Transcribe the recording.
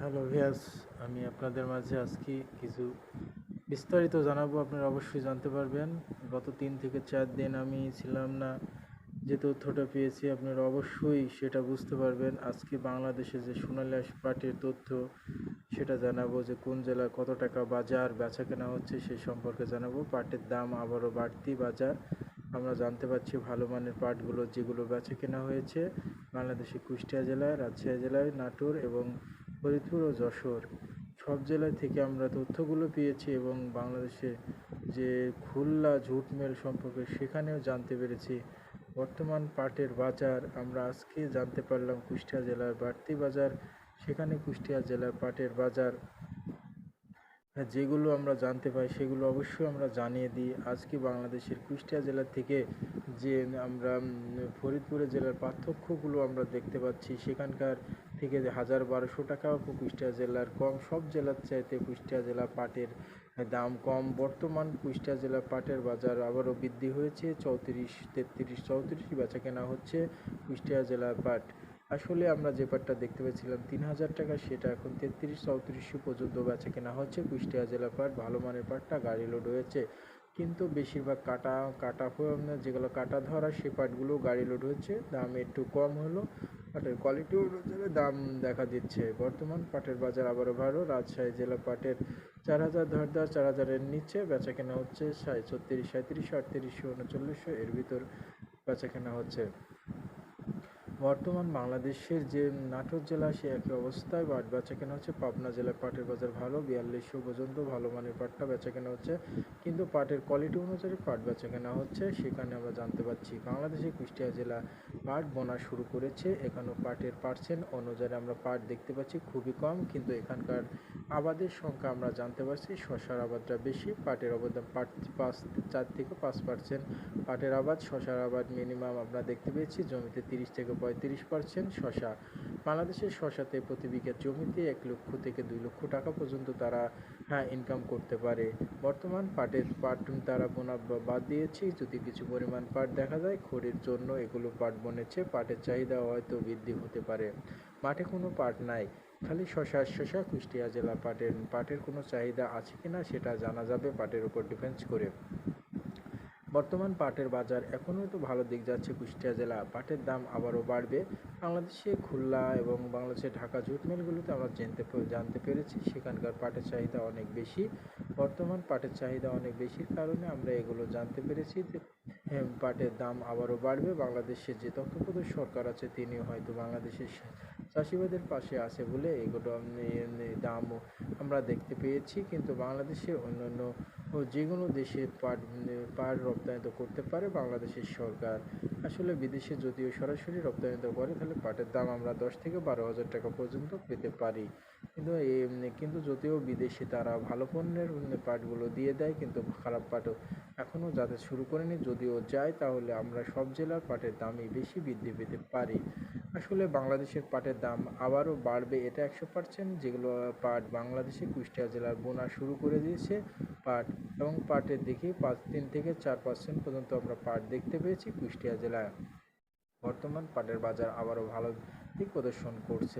Hello ভিয়াস, আমি আপনাদের মাঝে আজকে কিছু বিস্তারিত জানাবো। আপনারা অবশ্যই জানতে পারবেন। গত 3 থেকে 4 দিন আমি ছিলাম না, যে তথ্যটা পেয়েছি আপনারা অবশ্যই সেটা বুঝতে পারবেন। আজকে বাংলাদেশে যে সোনালী আঁশ পাটের তথ্য সেটা জানাবো, যে কোন জেলায় কত টাকা বাজার বেচা কেনা হচ্ছে সেই সম্পর্কে জানাবো। পাটের দাম আবারও বাড়তি বাজার আমরা জানতে পারছি। ভালো মানের পাটগুলো যেগুলো বেচা কেনা হয়েছে বাংলাদেশে কুষ্টিয়া জেলায়, রাজশাহী জেলায়, নাটোর এবং ফরিদপুর ও যশোর সব জেলায় থেকে আমরা তথ্যগুলো পেয়েছি, এবং বাংলাদেশে যে খুলনা ঝুট মেল সম্পর্কে সেখানেও জানতে পেরেছি। বর্তমান পাটের বাজার আমরা আজকে জানতে পারলাম। কুষ্টিয়া জেলার বাড়তি বাজার, সেখানে কুষ্টিয়া জেলার পাটের বাজার যেগুলো আমরা জানতে পাই সেগুলো অবশ্যই আমরা জানিয়ে দিই। আজকে বাংলাদেশের কুষ্টিয়া জেলা থেকে যে আমরা ফরিদপুরের জেলার পার্থক্যগুলো আমরা দেখতে পাচ্ছি, সেখানকার থেকে 1000-1200 টাকা কুষ্টিয়া জেলার কম। সব জেলার চাইতে কুষ্টিয়া জেলা পাটের দাম কম। বর্তমান কুষ্টিয়া জেলার পাটের বাজার আবারও বৃদ্ধি হয়েছে। 33 বেচা কেনা হচ্ছে কুষ্টিয়া জেলার পাট। আসলে আমরা যে পাটটা দেখতে পেয়েছিলাম 3000 টাকা, সেটা এখন 33-3400 পর্যন্ত বেচা কেনা হচ্ছে কুষ্টিয়া জেলার পাট। ভালো মানের পাটটা গাড়ি লোড হয়েছে, কিন্তু বেশিরভাগ কাটা যেগুলো কাটা ধরা সে পাটগুলো গাড়ি লোড হচ্ছে। দাম একটু কম হলো, পাটের কোয়ালিটি অনুযায়ী দাম দেখা দিচ্ছে। বর্তমান পাটের বাজার আবারও ভালো। রাজশাহী জেলা পাটের 4000 ধরদার, 4000-এর নিচে বেচা কেনা হচ্ছে 36, 37, 38, 39 এর ভিতর বেচা কেনা হচ্ছে। বর্তমান বাংলাদেশের যে নাটোর জেলা সে একই অবস্থায় পাট বেচা কেনা হচ্ছে। পাবনা জেলার পাটের বাজার ভালো, 4200 পর্যন্ত ভালো মানের পাটটা বেচা কেনা হচ্ছে, কিন্তু পাটের কোয়ালিটি অনুযায়ী পাট বেচা কেনা হচ্ছে। সেখানে আমরা জানতে পারছি বাংলাদেশের কুষ্টিয়া জেলা পাট বোনা শুরু করেছে। এখানেও পাটের পার্সেন্ট অনুযায়ী আমরা পাট দেখতে পাচ্ছি খুবই কম, কিন্তু এখানকার আবাদের সংখ্যা আমরা জানতে পারছি শশার আবাদটা বেশি। পাটের অবদান 4 থেকে 5% পাটের আবাদ। শশার আবাদ মিনিমাম আমরা দেখতে পেয়েছি জমিতে 30 থেকে 35% শশা। বাংলাদেশের শশাতে প্রতি বিঘা জমিতে 1 লক্ষ থেকে 2 লক্ষ টাকা পর্যন্ত তারা ইনকাম করতে পারে। বর্তমান পাট তারা বোনা বাদ দিয়েছে। যদি কিছু পরিমাণ পাট দেখা যায় খড়ির জন্য এগুলো পাট বনেছে, পাটের চাহিদা হয়তো বৃদ্ধি হতে পারে। মাঠে কোনো পাট নাই, খালি শশা। কুষ্টিয়া জেলা পাটের কোনো চাহিদা আছে কিনা সেটা জানা যাবে পাটের উপর ডিফেন্স করে। বর্তমান পাটের বাজার এখনও তো ভালো দিক যাচ্ছে। কুষ্টিয়া জেলা পাটের দাম আবারও বাড়বে। বাংলাদেশে খুলনা এবং বাংলাদেশের ঢাকা জুট মিলগুলোতে আমরা জানতে পেরেছি সেখানকার পাটের চাহিদা অনেক বেশি। বর্তমান পাটের চাহিদা অনেক বেশির কারণে আমরা এগুলো জানতে পেরেছি যে পাটের দাম আবারও বাড়বে। বাংলাদেশের যে তত্ত্বাবধায়ক সরকার আছে তিনি হয়তো বাংলাদেশের চাষিবাদের পাশে আছে বলে এগুলো দামও আমরা দেখতে পেয়েছি। কিন্তু বাংলাদেশের অন্যান্য যেগুলো দেশে পাট রপ্তানিত করতে পারে বাংলাদেশের সরকার, আসলে বিদেশে যদিও সরাসরি রপ্তানিত করে তাহলে পাটের দাম আমরা 10 থেকে 12 হাজার টাকা পর্যন্ত পেতে পারি। কিন্তু যদিও বিদেশে তারা ভালো পণ্যের পাটগুলো দিয়ে দেয়, কিন্তু খারাপ পাটও এখনও যাতে শুরু করেনি। যদিও যায় তাহলে আমরা সব জেলার পাটের দামই বেশি বৃদ্ধি পেতে পারি। আসলে বাংলাদেশের পাটের দাম আবারও বাড়বে, এটা 100%। যেগুলো পাট বাংলাদেশে কুষ্টিয়া জেলার বোনা শুরু করে দিয়েছে পাট, এবং পাটের দেখি 3 থেকে 4% পর্যন্ত আমরা পাট দেখতে পেয়েছি কুষ্টিয়া জেলায়। বর্তমান পাটের বাজার আবারও ভালো দিক প্রদর্শন করছে।